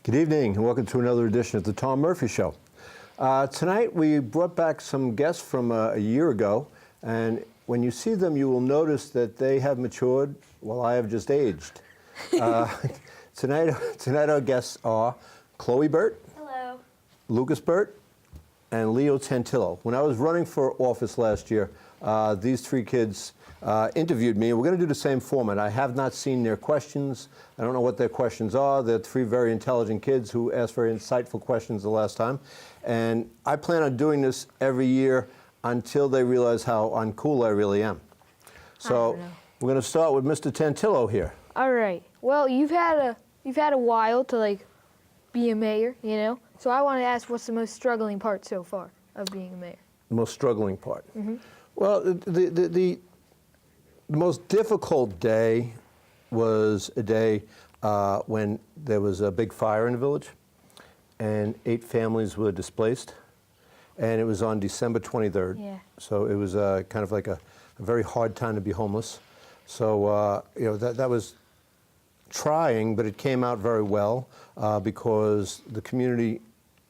Good evening and welcome to another edition of the Tom Murphy Show. Tonight we brought back some guests from a year ago, and when you see them you will notice that they have matured while I have just aged. Tonight our guests are Chloe Burt, hello, Lucas Burt, and Leo Tantillo. When I was running for office last year, these three kids interviewed me. We're going to do the same format. I have not seen their questions. I don't know what their questions are. They're three very intelligent kids who asked very insightful questions the last time. And I plan on doing this every year until they realize how uncool I really am. So we're going to start with Mr. Tantillo here. All right. Well, you've had a while to be a mayor, you know. So I want to ask, what's the most struggling part so far of being a mayor? The most struggling part. Mm-hmm. Well, the most difficult day was a day when there was a big fire in the village and 8 families were displaced, and it was on December 23rd. Yeah. So it was kind of like a very hard time to be homeless. So you know, that was trying, but it came out very well because the community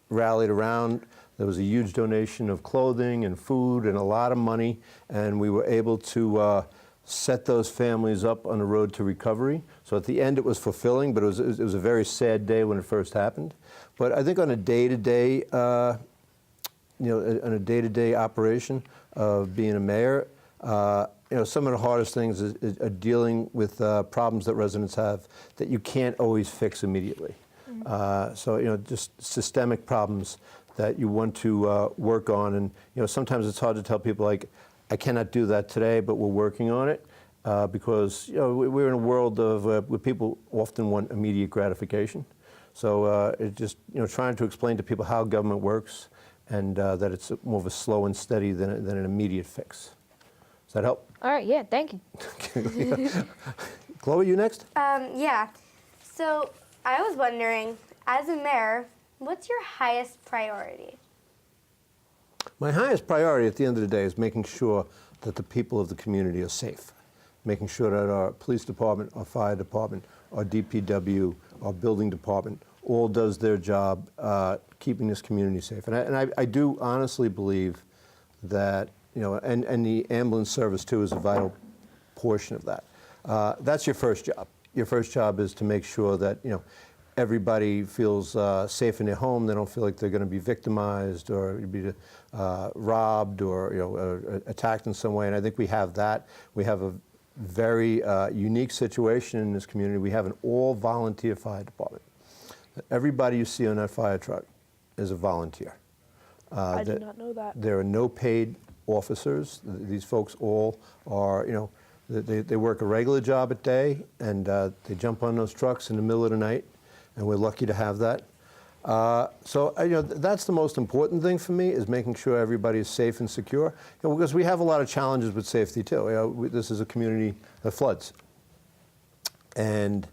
rallied around. There was a huge donation of clothing and food and a lot of money, and we were able to set those families up on the road to recovery. So at the end it was fulfilling, but it was a very sad day when it first happened. But I think on a day-to-day, you know, on a day-to-day operation of being a mayor, you know, some of the hardest things are dealing with problems that residents have that you can't always fix immediately. Mm-hmm. So, you know, just systemic problems that you want to work on. And, you know, sometimes it's hard to tell people, like, I cannot do that today, but we're working on it because, you know, we're in a world of where people often want immediate gratification. So it's just, you know, trying to explain to people how government works and that it's more of a slow and steady than an immediate fix. Does that help? All right, yeah, thank you. Chloe, you next? Yeah. So I was wondering, as a mayor, what's your highest priority? My highest priority at the end of the day is making sure that the people of the community are safe, making sure that our police department, our fire department, our DPW, our building department all does their job keeping this community safe. And I do honestly believe that, you know, and the ambulance service too is a vital portion of that. That's your first job. Your first job is to make sure that, you know, everybody feels safe in their home. They don't feel like they're going to be victimized or be robbed or, you know, attacked in some way. And I think we have that. We have a very unique situation in this community. We have an all-volunteer fire department. Everybody you see on that fire truck is a volunteer. I did not know that. There are no paid officers. These folks all are, you know, they work a regular job at day, and they jump on those trucks in the middle of the night, and we're lucky to have that. So you know, that's the most important thing for me, is making sure everybody is safe and secure, you know, because we have a lot of challenges with safety too. You know, this is a community that floods, and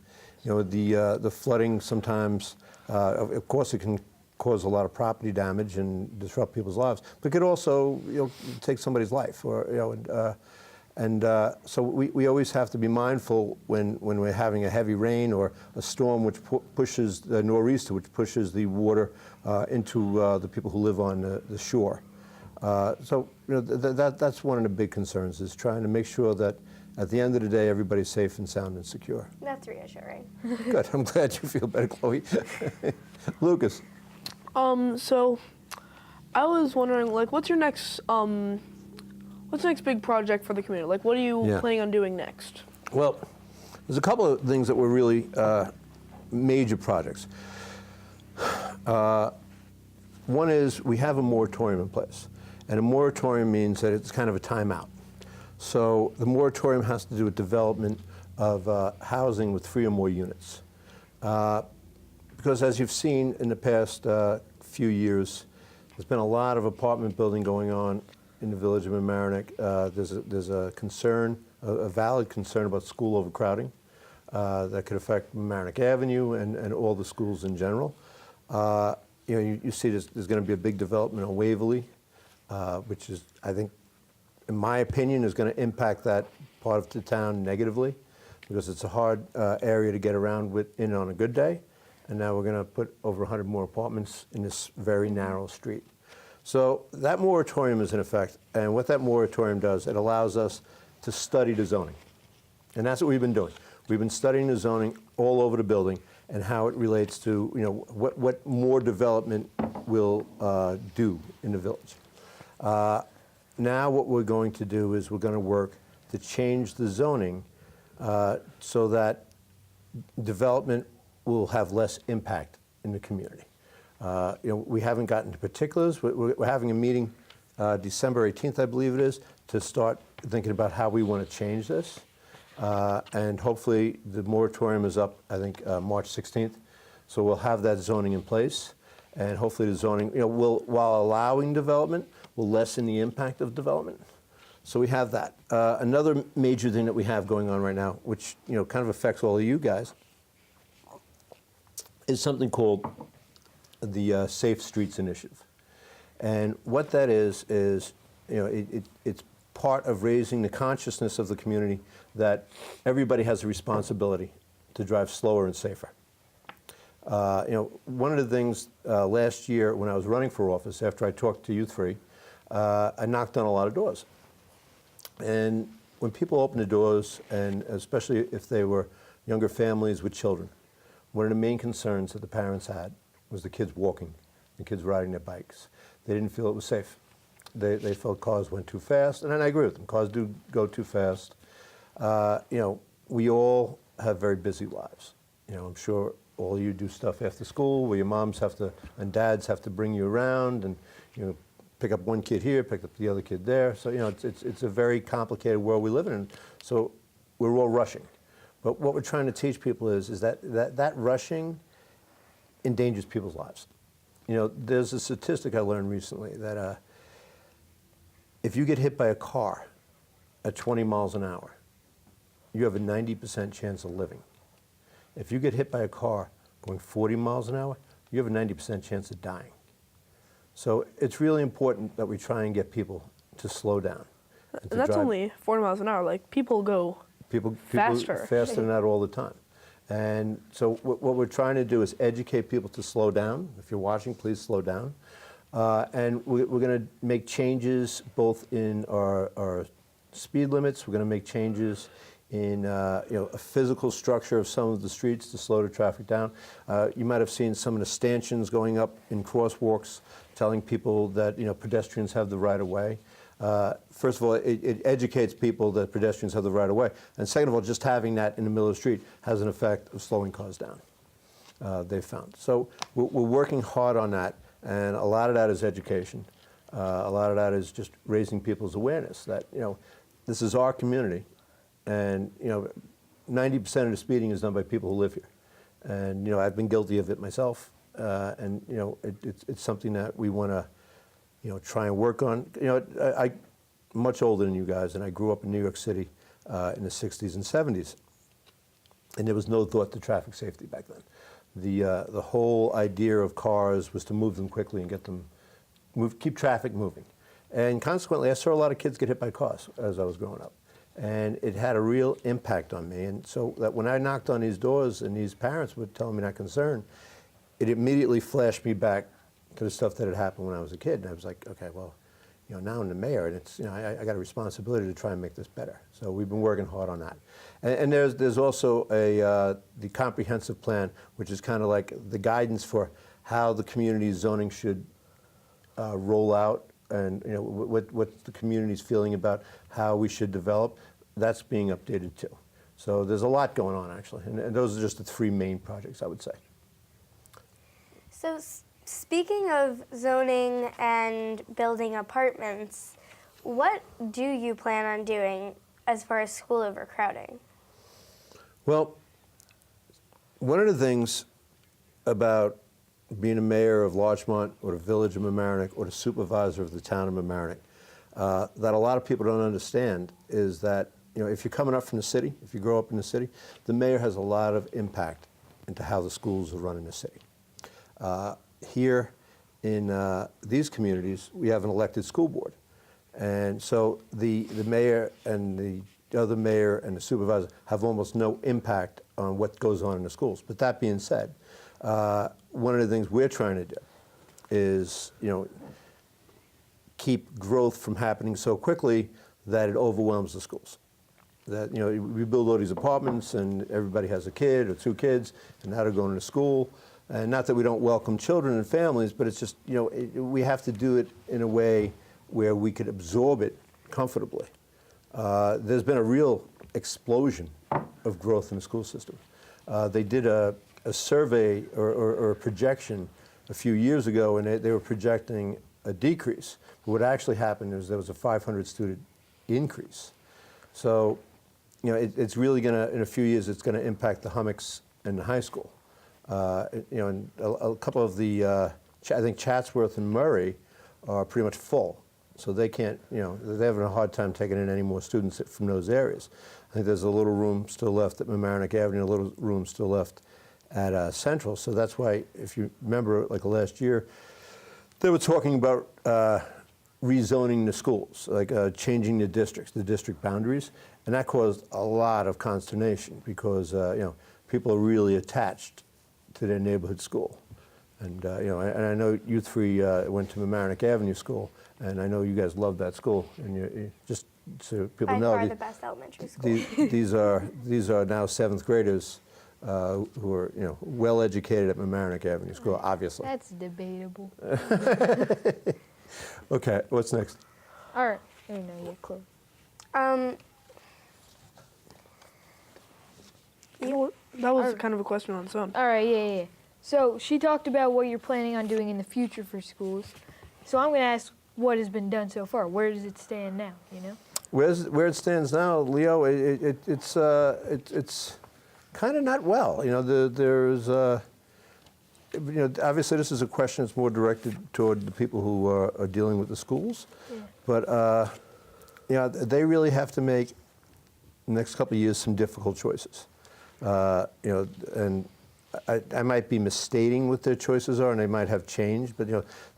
you know, the flooding sometimes, of course, it can cause a lot of property damage and disrupt people's lives, but it could also, you know, take somebody's life, or, you know, so we always have to be mindful when we're having a heavy rain or a storm which pushes the nor'easter, which pushes the water into the people who live on the shore. So you know, that's one of the big concerns, is trying to make sure that at the end of the day everybody's safe and sound and secure. That's reassuring. Good. I'm glad you feel better, Chloe. Lucas. So I was wondering, like, what's your next what's the next big project for the community? Like, what are you planning on doing next? Well, there's a couple of things that were really major projects. One is we have a moratorium in place, and a moratorium means that it's kind of a timeout. So the moratorium has to do with development of housing with 3 or more units. Because as you've seen in the past few years, there's been a lot of apartment building going on in the village of Mamaroneck. There's a concern, a valid concern about school overcrowding that could affect Mamaroneck Avenue and all the schools in general. You know, you see there's going to be a big development on Waverly, which is, I think, in my opinion, is going to impact that part of the town negatively, because it's a hard area to get around in on a good day, and now we're going to put over 100 more apartments in this very narrow street. So that moratorium is in effect, and what that moratorium does, it allows us to study the zoning. And that's what we've been doing. We've been studying the zoning all over the building and how it relates to, what more development will do in the village. Now what we're going to do is we're going to work to change the zoning so that development will have less impact in the community. We haven't gotten to particulars. We're having a meeting December 18th, I believe it is, to start thinking about how we want to change this. And hopefully the moratorium is up, I think, March 16th. So we'll have that zoning in place. And hopefully the zoning, will, while allowing development, will lessen the impact of development. So we have that. Another major thing that we have going on right now, which kind of affects all of you guys, is something called the Safe Streets Initiative. And what that is it's part of raising the consciousness of the community that everybody has a responsibility to drive slower and safer. One of the things last year when I was running for office, after I talked to Youth Free, I knocked on a lot of doors. And when people opened the doors, and especially if they were younger families with children, one of the main concerns that the parents had was the kids walking, the kids riding their bikes. They didn't feel it was safe. They felt cars went too fast, and I agree with them. Cars do go too fast. We all have very busy lives. I'm sure all of you do stuff after school where your moms and dads have to bring you around and pick up one kid here, pick up the other kid there. So it's a very complicated world we live in. So we're all rushing. But what we're trying to teach people is that rushing endangers people's lives. There's a statistic I learned recently that if you get hit by a car at 20 miles an hour, you have a 90% chance of living. If you get hit by a car going 40 miles an hour, you have a 90% chance of dying. So it's really important that we try and get people to slow down. And that's only 40 miles an hour. Like, people go faster than that all the time. And so what we're trying to do is educate people to slow down. If you're watching, please slow down. And we're going to make changes both in our speed limits. We're going to make changes in a physical structure of some of the streets to slow the traffic down. You might have seen some of the stanchions going up in crosswalks, telling people that pedestrians have the right of way. First of all, it educates people that pedestrians have the right of way, and second of all, just having that in the middle of the street has an effect of slowing cars down. They've found. So we're working hard on that, and a lot of that is education. A lot of that is just raising people's awareness that this is our community. And 90% of the speeding is done by people who live here, and I've been guilty of it myself. And it's something that we want to try and work on. I'm much older than you guys, and I grew up in New York City in the 60s and 70s, and there was no thought to traffic safety back then. The whole idea of cars was to move them quickly and keep traffic moving, and consequently, I saw a lot of kids get hit by cars as I was growing up. And it had a real impact on me. And so that when I knocked on these doors and these parents were telling me that concern, it immediately flashed me back to the stuff that had happened when I was a kid. And I was like, okay, well, now I'm the mayor, and it's I got a responsibility to try and make this better. So we've been working hard on that. And there's also the comprehensive plan, which is kind of like the guidance for how the community zoning should roll out, and what the community's feeling about how we should develop. That's being updated too. So there's a lot going on, actually, and those are just the three main projects, I would say. So speaking of zoning and building apartments, what do you plan on doing as far as school overcrowding? Well, one of the things about being a mayor of Larchmont or the village of Mamaroneck or the supervisor of the town of Mamaroneck that a lot of people don't understand is that if you're coming up from the city, if you grow up in the city, the mayor has a lot of impact into how the schools are run in the city. Here in these communities, we have an elected school board. And so the mayor and the other mayor and the supervisor have almost no impact on what goes on in the schools. But that being said, one of the things we're trying to do is, keep growth from happening so quickly that it overwhelms the schools. That, we build all these apartments and everybody has a kid or 2 kids and now they're going to school. And not that we don't welcome children and families, but it's just, we have to do it in a way where we could absorb it comfortably. There's been a real explosion of growth in the school system. They did a survey or a projection a few years ago, and they were projecting a decrease. But what actually happened is there was a 500 student increase. So, it's really going to, in a few years, it's going to impact the hummocks and the high school. And a couple of the, I think Chatsworth and Murray are pretty much full. So they can't, they're having a hard time taking in any more students from those areas. I think there's a little room still left at Mamaroneck Avenue, a little room still left at Central. So that's why, if you remember, like last year, they were talking about rezoning the schools, like changing the districts, the district boundaries. And that caused a lot of consternation because, people are really attached to their neighborhood school. And, and I know you 3 went to Mamaroneck Avenue School, and I know you guys love that school. And you just so people know, by far the best elementary school. these are now 7th graders who are, well educated at Mamaroneck Avenue School, obviously. That's debatable. Okay, what's next? All right. I know you're close. That was kind of a question on its own. All right, yeah. So she talked about what you're planning on doing in the future for schools. So I'm going to ask what has been done so far. Where does it stand now, Where it stands now, Leo, it's kind of not well. There's obviously this is a question that's more directed toward the people who are dealing with the schools. Yeah. But they really have to make the next couple of years some difficult choices. And I might be misstating what their choices are, and they might have changed. But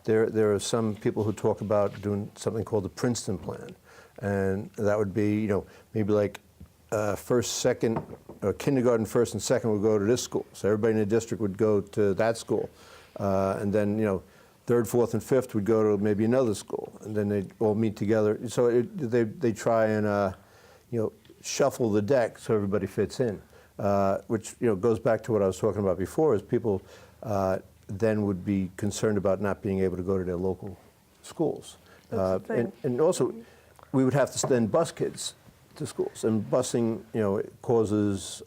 there are some people who talk about doing something called the Princeton Plan, and that would be maybe like first, second, kindergarten, first and second would go to this school. So everybody in the district would go to that school, and then third, fourth, and fifth would go to maybe another school, and then they'd all meet together. So they try and shuffle the deck so everybody fits in. Which goes back to what I was talking about before, is people then would be concerned about not being able to go to their local schools. And also, we would have to then bus kids to schools. And busing, it causes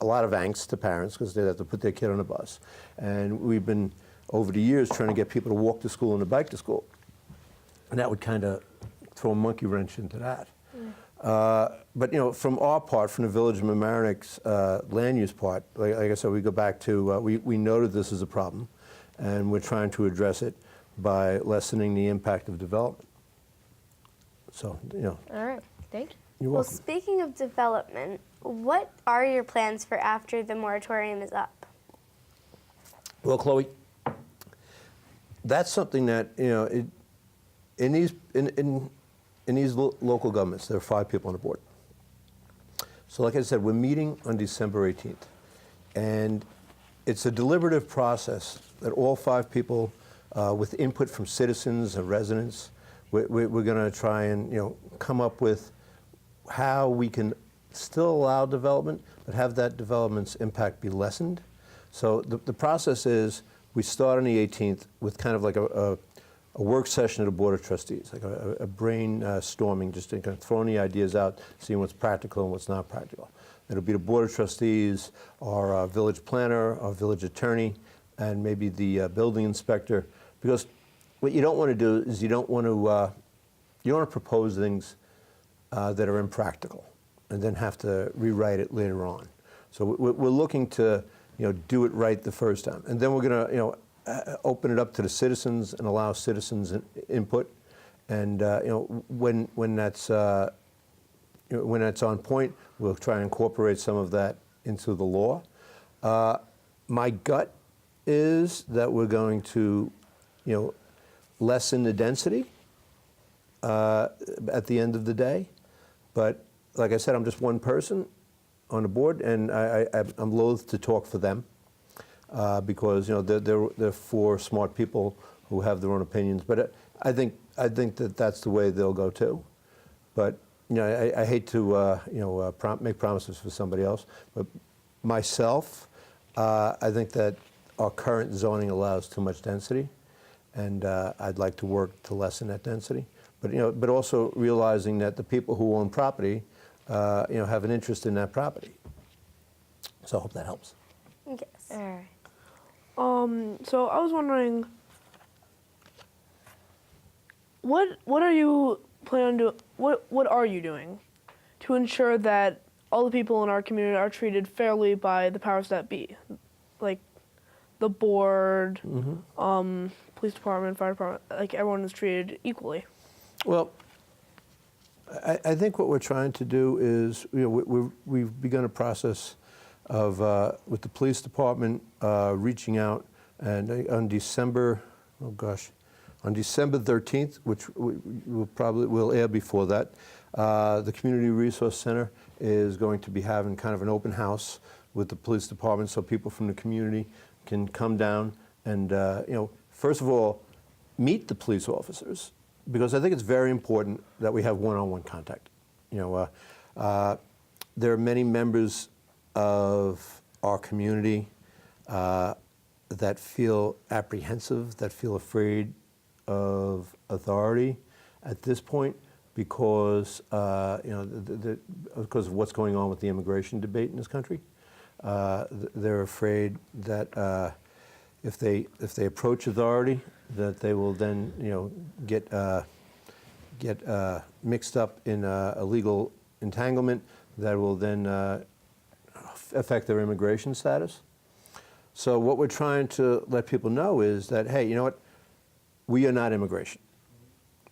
a lot of angst to parents because they have to put their kid on a bus. And we've been, over the years, trying to get people to walk to school and to bike to school. And that would kind of throw a monkey wrench into that. But from our part, from the Village of Mamaroneck's land use part, like I said, we go back to we know that this is a problem, and we're trying to address it by lessening the impact of development. So All right, thank you. You're Well, welcome. speaking of development, what are your plans for after the moratorium is up? Well, Chloe, that's something that in these local governments, there are 5 people on the board. So like I said, we're meeting on December 18th. And it's a deliberative process that all 5 people, with input from citizens and residents, we're going to try and come up with how we can still allow development, but have that development's impact be lessened. So the process is we start on the 18th with kind of like a work session at the Board of Trustees, like a brainstorming, just kind of throwing the ideas out, seeing what's practical and what's not practical. It'll be the Board of Trustees, our village planner, our village attorney, and maybe the building inspector. Because what you don't want to do is you don't want to propose things that are impractical and then have to rewrite it later on. So we're looking to do it right the first time, and then we're going to open it up to the citizens and allow citizens input. And when that's on point, we'll try and incorporate some of that into the law. My gut is that we're going to, lessen the density at the end of the day. But like I said, I'm just one person on the board, and I'm loath to talk for them. because they're for smart people who have their own opinions. But I think that that's the way they'll go too. But I hate to make promises for somebody else. But myself, I think that our current zoning allows too much density, and I'd like to work to lessen that density. But also realizing that the people who own property, have an interest in that property. So I hope that helps. Yes. All right. So I was wondering, what are you planning on doing? What are you doing to ensure that all the people in our community are treated fairly by the powers that be, like the board, police department, fire department, like everyone is treated equally? Well, I think what we're trying to do is, we've begun a process of, with the police department, reaching out, and on December 13th, which we'll air before that, the Community Resource Center is going to be having kind of an open house with the police department, so people from the community can come down and, first of all, meet the police officers, because I think it's very important that we have one-on-one contact. There are many members of our community that feel apprehensive, that feel afraid of authority at this point because because of what's going on with the immigration debate in this country. They're afraid that if they approach authority, that they will then get mixed up in a legal entanglement that will then affect their immigration status. So what we're trying to let people know is that, hey, you know what? We are not immigration.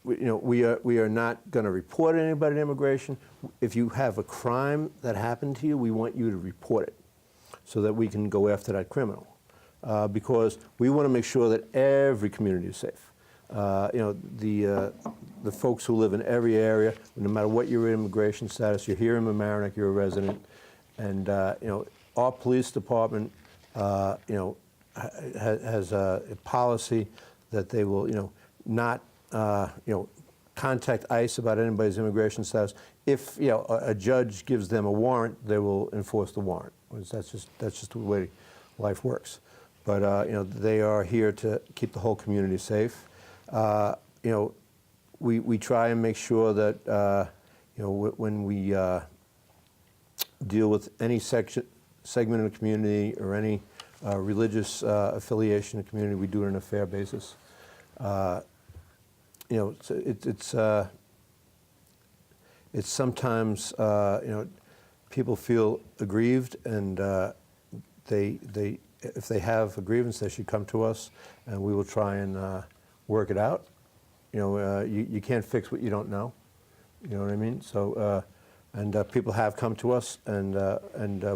We are not going to report anybody to immigration. If you have a crime that happened to you, we want you to report it so that we can go after that criminal. Because we want to make sure that every community is safe. The folks who live in every area, no matter what your immigration status, you're here in Mamaroneck, you're a resident, and our police department, has a policy that they will, not, contact ICE about anybody's immigration status. If a judge gives them a warrant, they will enforce the warrant. That's just the way life works. But they are here to keep the whole community safe. We try and make sure that when we deal with any segment of the community or any religious affiliation in the community, we do it on a fair basis. It's sometimes people feel aggrieved, and if they have a grievance, they should come to us, and we will try and work it out. You can't fix what you don't know. You know what I mean? So, people have come to us, and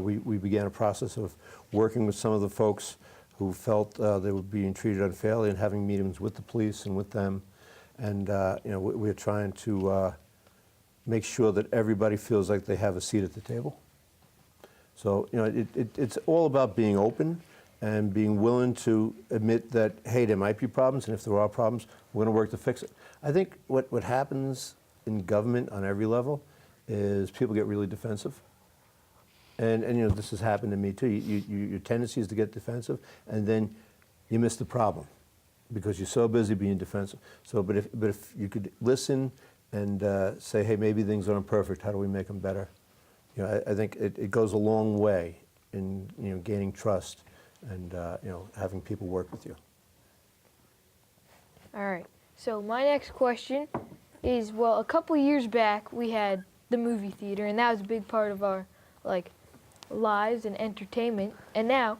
we began a process of working with some of the folks who felt they were being treated unfairly and having meetings with the police and with them. And we're trying to make sure that everybody feels like they have a seat at the table. So it's all about being open and being willing to admit that, hey, there might be problems, and if there are problems, we're going to work to fix it. I think what happens in government on every level is people get really defensive. And this has happened to me too. Your tendency is to get defensive, and then you miss the problem because you're so busy being defensive. So, but if you could listen and say, hey, maybe things aren't perfect. How do we make them better? I think it goes a long way in gaining trust and having people work with you. All right. So my next question is, well, a couple years back we had the movie theater, and that was a big part of our lives and entertainment. And now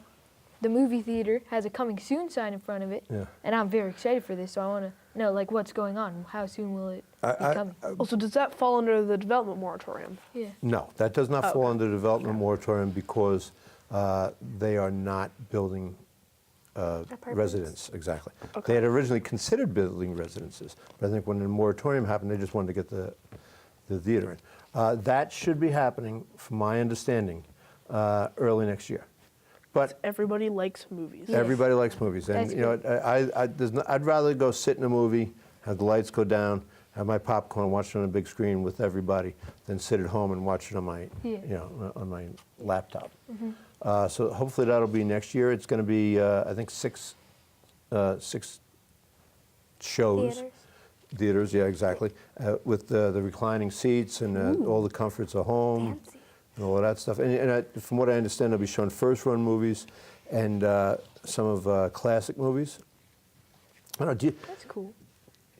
the movie theater has a coming soon sign in front of it. Yeah. And I'm very excited for this, so I want to know what's going on. How soon will it be coming? Also, does that fall under the development moratorium? Yeah. No, that does not fall under the development moratorium because they are not building residents. Exactly. Okay. They had originally considered building residences, but I think when the moratorium happened, they just wanted to get the theater in. That should be happening, from my understanding, early next year. But Everybody likes movies. Yeah. everybody likes movies, and That's you know, I'd rather go sit in a movie, have the lights go down, have my popcorn, watch it on a big screen with everybody, than sit at home and watch it on my, Yeah. you know, on my laptop. So hopefully that'll be next year. It's going to be, I think, six shows. Theaters. Yeah, exactly. With the reclining seats and all the comforts of home. Fancy. And all of that stuff. And from what I understand, they'll be showing first-run movies and some of classic movies. I don't know, That's cool.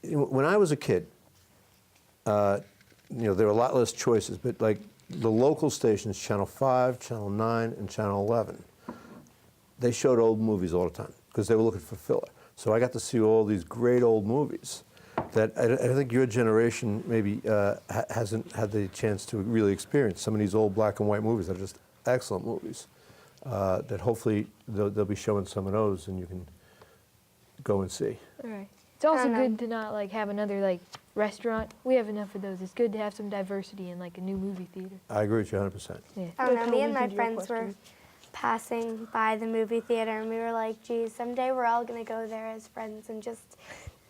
when I was a kid, you know, there were a lot less choices, but like the local stations, Channel 5, Channel 9, and Channel 11, they showed old movies all the time because they were looking for filler. So I got to see all these great old movies that I think your generation maybe hasn't had the chance to really experience. Some of these old black and white movies are just excellent movies that hopefully they'll be showing some of those and you can go and see. All right. It's also don't know. good to not like have another like restaurant. We have enough of those. It's good to have some diversity in like a new movie theater. I agree with you 100%. Yeah. I don't know. Kinda Me and leads my into your friends were question. passing by the movie theater, and we were like, "Geez, someday we're all gonna go there as friends and just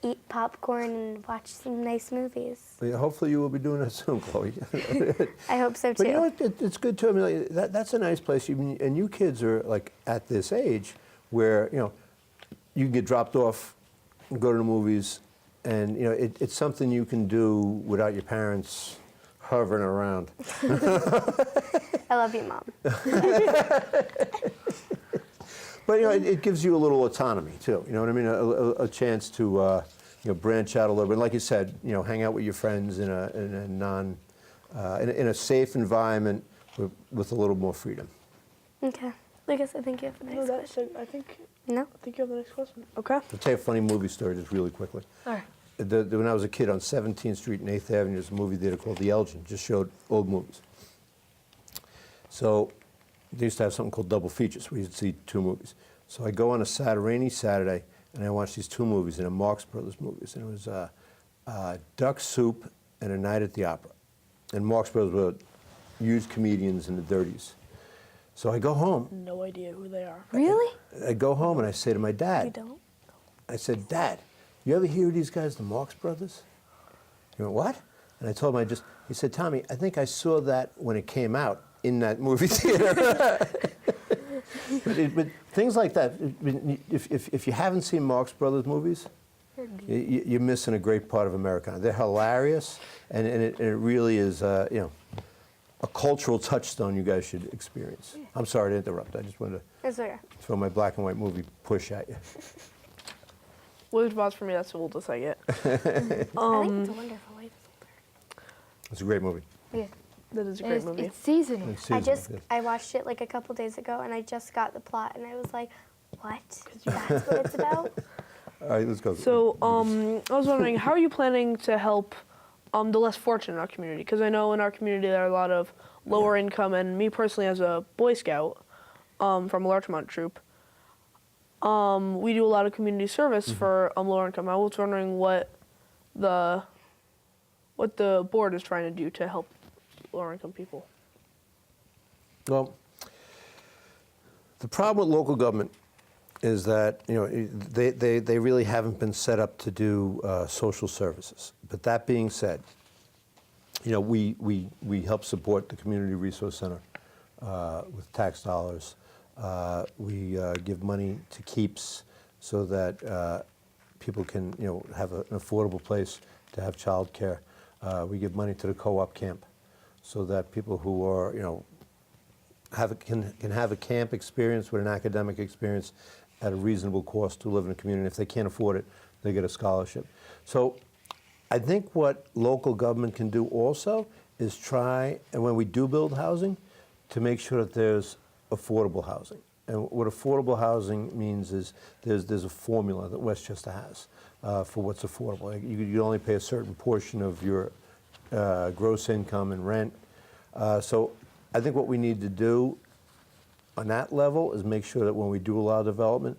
eat popcorn and watch some nice movies." But yeah, hopefully you will be doing that soon, Chloe. I hope so too. But you know what? It's good too. I mean, like, that's a nice place. And you kids are like at this age where you know you can get dropped off, and go to the movies, and you know it's something you can do without your parents hovering around. I love you, Mom. But you know, it gives you a little autonomy too. You know what I mean? A chance to you know, branch out a little bit. And like you said, you know, hang out with your friends in a safe environment with a little more freedom. Okay. Lucas, I think you have the No, next that's question. it. I think No? you have the next question. Okay. I'll tell you a funny movie story just really quickly. All right. When I was a kid on 17th Street and 8th Avenue, there's a movie theater called The Elgin, just showed old movies. So they used to have something called double features, where you'd see two movies. So I go on a rainy Saturday, and I watch these two movies, and they're Marx Brothers movies. And it was Duck Soup and A Night at the Opera. And Marx Brothers were huge comedians in the 30s. So I go home. No idea who they are. Really? I go home, and I say to my You dad, don't? I said, Dad, you ever hear of these guys, the Marx Brothers? He went, what? And I told him, he said, Tommy, I think I saw that when it came out in that movie theater. but things like that, if you haven't seen Marx Brothers movies, you're missing a great part of America. They're hilarious, and it really is, you know, a cultural touchstone you guys should experience. I'm sorry to interrupt. I just wanted to It's okay. throw my black and white movie push at you. Wizard of Oz for me, that's the oldest I get. I think it's a Wonderful Life. It's a great movie. Yeah. That is a And great movie. It's seasonal. It's I seasonal, yes. I watched it like a couple days ago, and I just got the plot, and I was like, "What? That's what it's about?" All right, let's go. So, I was wondering, how are you planning to help the less fortunate in our community? Because I know in our community there are a lot of lower income, and me personally as a Boy Scout from a Larchmont troop, we do a lot of community service for lower income. I was wondering what the board is trying to do to help lower income people. Well, the problem with local government is that, you know, they really haven't been set up to do social services. But that being said, you know, we help support the Community Resource Center with tax dollars. We give money to Keeps so that people can, you know, have an affordable place to have child care. We give money to the co-op camp so that people who are, you know, can have a camp experience with an academic experience at a reasonable cost to live in a community. If they can't afford it, they get a scholarship. So I think what local government can do also is try, and when we do build housing, to make sure that there's affordable housing. And what affordable housing means is there's a formula that Westchester has for what's affordable. Like you only pay a certain portion of your gross income and rent. So I think what we need to do on that level is make sure that when we do allow development,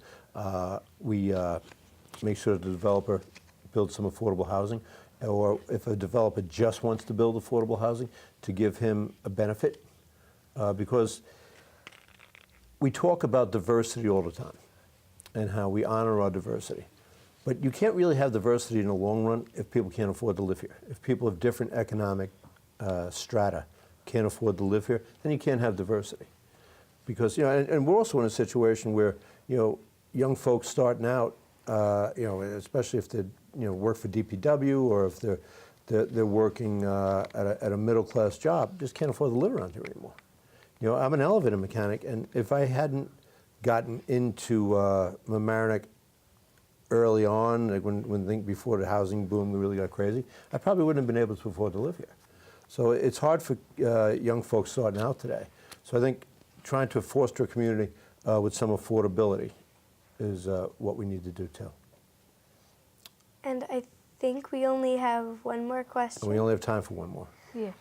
we make sure that the developer builds some affordable housing. Or if a developer just wants to build affordable housing, to give him a benefit. Because we talk about diversity all the time and how we honor our diversity. But you can't really have diversity in the long run if people can't afford to live here. If people of different economic strata can't afford to live here, then you can't have diversity. Because, you know, and we're also in a situation where, you know, young folks starting out, you know, especially if they, you know, work for DPW or if they're working at a middle-class job, just can't afford to live around here anymore. You know, I'm an elevator mechanic, and if I hadn't gotten into Mamaroneck early on, like before the housing boom really got crazy, I probably wouldn't have been able to afford to live here. So it's hard for young folks starting out today. So I think trying to foster a community with some affordability is what we need to do too. And I think we only have one more question. And we only have time for one more. Yeah.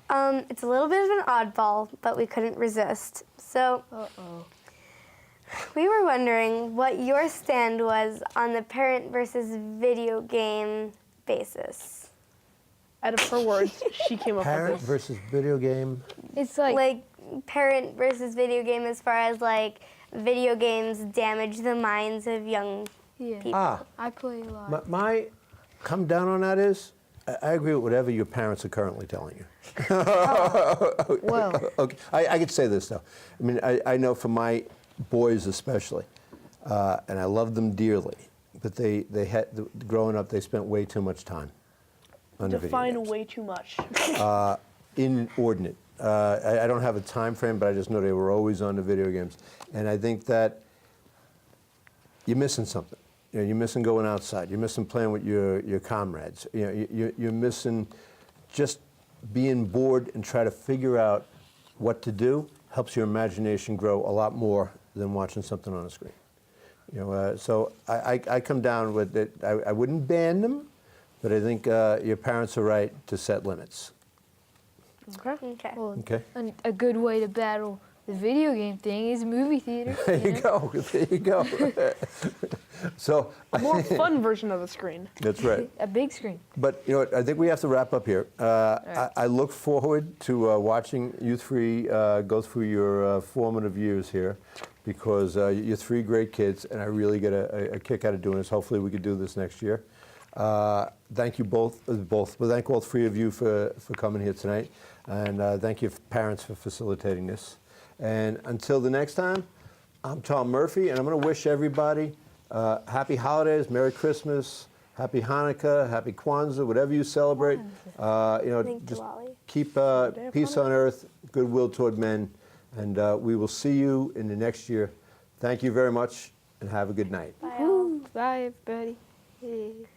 It's a little bit of an oddball, but we couldn't resist. So we were wondering what your stand was on the parent versus video game basis. Out of her words, she came up Parent with this. versus video game. It's like Parent versus video game as far as like video games damage the minds of young yeah. people. I play a lot. My come down on that is, I agree with whatever your parents are currently telling you. Well, Okay, I could say this though. I mean, I know for my boys especially, and I love them dearly, but they had growing up they spent way too much time on the video Define games. way too much. Inordinate. I don't have a time frame, but I just know they were always on the video games, and I think that you're missing something. You know, you're missing going outside. You're missing playing with your comrades. You know, you're missing just being bored and try to figure out what to do. Helps your imagination grow a lot more than watching something on a screen. You know, so I come down with it. I wouldn't ban them, but I think your parents are right to set limits. Okay. Okay. well, Okay. a good way to battle the video game thing is movie theater. There you go. There you go. So A more fun version of a screen. that's right. A big screen. But you know what? I think we have to wrap up here. I look forward to watching you three go through your formative years here, because you're three great kids, and I really get a kick out of doing this. Hopefully, we could do this next year. Thank you both. Well, thank all three of you for coming here tonight, and thank you parents for facilitating this. And until the next time, I'm Tom Murphy, and I'm going to wish everybody happy holidays, Merry Christmas, Happy Hanukkah, Happy Kwanzaa, whatever you celebrate. You know, Thank just Diwali. keep peace on earth, goodwill toward men, and we will see you in the next year. Thank you very much, and have a good night. Bye all. Bye, everybody. Yeah.